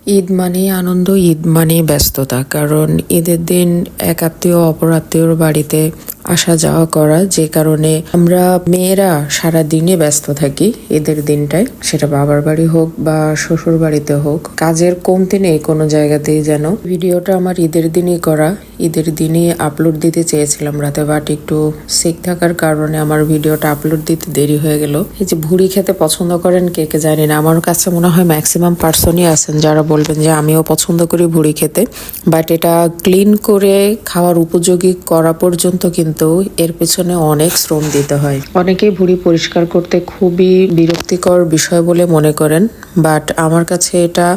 ঈদ মানেই আনন্দ, ঈদ মানেই ব্যস্ততা। কারণ ঈদের দিন এক আত্মীয় অপর আত্মীয়র বাড়িতে আসা যাওয়া করা, যে কারণে আমরা মেয়েরা সারা দিনে ব্যস্ত থাকি ঈদের দিনটায়। সেটা বাবার বাড়ি হোক বা শ্বশুর বাড়িতে হোক, কাজের কমতি নেই কোনো জায়গাতেই। যেন ভিডিওটা আমার ঈদের দিনই করা, ঈদের দিনই আপলোড দিতে চেয়েছিলাম রাতে, বাট একটু সিক থাকার কারণে আমার ভিডিওটা আপলোড দিতে দেরি হয়ে গেল। এই যে ভুড়ি খেতে পছন্দ করেন কে কে জানি না, আমার কাছে মনে হয় ম্যাক্সিমাম পার্সনই আছেন যারা বলবেন যে আমিও পছন্দ করি ভুড়ি খেতে। বাট এটা ক্লিন করে খাওয়ার উপযোগী করা পর্যন্ত কিন্তু এর পেছনে অনেক শ্রম দিতে হয়। অনেকেই ভুড়ি পরিষ্কার করতে খুবই বিরক্তিকর বিষয় বলে মনে করেন, বাট আমার কাছে এটা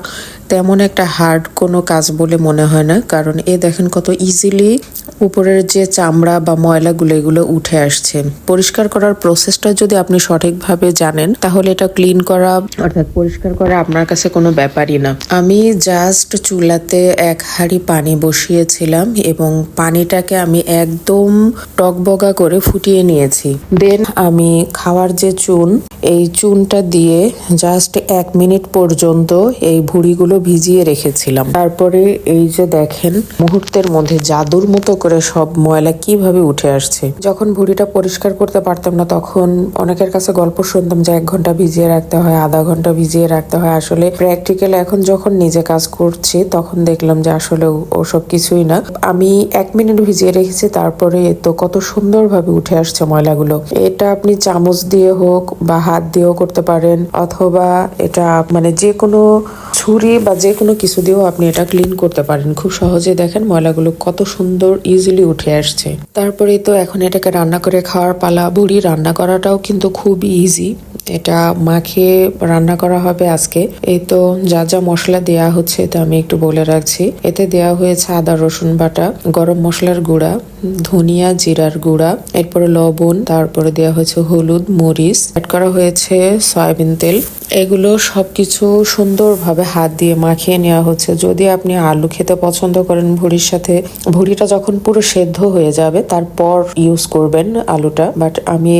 তেমন একটা হার্ড কোনো কাজ বলে মনে হয় না। কারণ দেখেন কত ইজিলি উপরের যে চামড়া বা ময়লাগুলো এগুলো উঠে আসছে। পরিষ্কার করার প্রসেসটা যদি আপনি সঠিকভাবে জানেন তাহলে এটা ক্লিন করা অর্থাৎ পরিষ্কার করা আপনার কাছে কোনো ব্যাপারই না। আমি জাস্ট চুলাতে এক হাঁড়ি পানি বসিয়েছিলাম এবং পানিটাকে আমি একদম টকবগা করে ফুটিয়ে নিয়েছি। দেন আমি খাওয়ার যে চুন, এই চুনটা দিয়ে জাস্ট 1 মিনিট পর্যন্ত এই ভুড়িগুলো ভিজিয়ে রেখেছিলাম। তারপরে এই যে দেখেন মুহূর্তের মধ্যে জাদুর মতো করে সব ময়লা কিভাবে উঠে আসছে। যখন ভুড়িটা পরিষ্কার করতে পারতাম না তখন অনেকের কাছে গল্প শুনতাম যে 1 ঘন্টা ভিজিয়ে রাখতে হয়, আধা ঘন্টা ভিজিয়ে রাখতে হয়। আসলে প্র্যাকটিক্যাল এখন যখন নিজে কাজ করছি তখন দেখলাম যে আসলে ওসব কিছুই না। আমি 1 মিনিট ভিজিয়ে রেখেছি, তারপরে তো কত সুন্দরভাবে উঠে আসছে ময়লাগুলো। এটা আপনি চামচ দিয়ে হোক বা হাত দিয়েও করতে পারেন, অথবা এটা মানে যে কোনো ছুরি বা যে কোনো কিছু দিয়েও আপনি এটা ক্লিন করতে পারেন খুব সহজে। দেখেন ময়লাগুলো কত সুন্দর ইজিলি উঠে আসছে। তারপরে তো এখন এটাকে রান্না করে খাওয়ার পালা। ভুড়ি রান্না করাটাও কিন্তু খুব ইজি। এটা মাখিয়ে রান্না করা হবে আজকে। এই তো যা যা মশলা দেয়া হচ্ছে তা আমি একটু বলে রাখছি। এতে দেয়া হয়েছে আদা রসুন বাটা, গরম মশলার গুঁড়া, ধনিয়া জিরার গুঁড়া, এরপরে লবণ, তারপরে দেওয়া হয়েছে হলুদ, মরিচ, অ্যাড করা হয়েছে সয়াবিন তেল। এগুলো সবকিছু সুন্দরভাবে হাত দিয়ে মাখিয়ে নেওয়া হচ্ছে। যদি আপনি আলু খেতে পছন্দ করেন ভুড়ির সাথে, ভুড়িটা যখন পুরো সেদ্ধ হয়ে যাবে তারপর ইউজ করবেন আলুটা। বাট আমি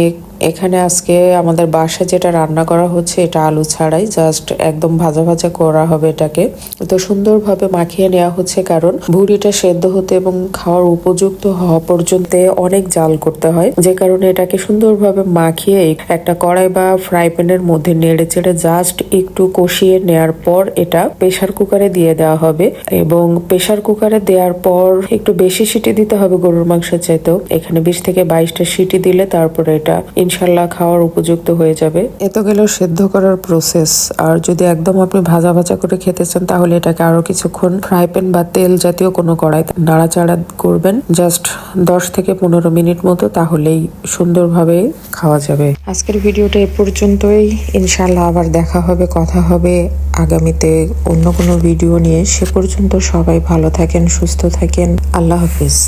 এখানে আজকে আমাদের বাসায় যেটা রান্না করা হচ্ছে এটা আলু ছাড়াই, জাস্ট একদম ভাজা ভাজা করা হবে এটাকে। তো সুন্দরভাবে মাখিয়ে নেওয়া হচ্ছে কারণ ভুড়িটা সেদ্ধ হতে এবং খাওয়ার উপযুক্ত হওয়া পর্যন্ত অনেক জাল করতে হয়, যে কারণে এটাকে সুন্দরভাবে মাখিয়ে একটা কড়াই বা ফ্রাই প্যানের মধ্যে নেড়ে চেড়ে জাস্ট একটু কষিয়ে নেওয়ার পর এটা প্রেসার কুকারে দিয়ে দেওয়া হবে। এবং প্রেসার কুকারে দেওয়ার পর একটু বেশি সিটি দিতে হবে গরুর মাংসের চাইতেও। এখানে 20 থেকে 22টা সিটি দিলে তারপরে এটা ইনশাল্লাহ খাওয়ার উপযুক্ত হয়ে যাবে। এত গেল সেদ্ধ করার প্রসেস। আর যদি একদম আপনি ভাজা ভাজা করে খেতে চান তাহলে এটাকে আরো কিছুক্ষণ ফ্রাই প্যান বা তেল জাতীয় কোনো কড়াই নাড়াচাড়া করবেন, জাস্ট 10 থেকে 15 মিনিট মতো, তাহলেই সুন্দরভাবে খাওয়া যাবে। আজকের ভিডিওটা এ পর্যন্তই। ইনশাল্লাহ আবার দেখা হবে, কথা হবে আগামীতে অন্য কোনো ভিডিও নিয়ে। সে পর্যন্ত সবাই ভালো থাকেন, সুস্থ থাকেন। আল্লাহ হাফিজ।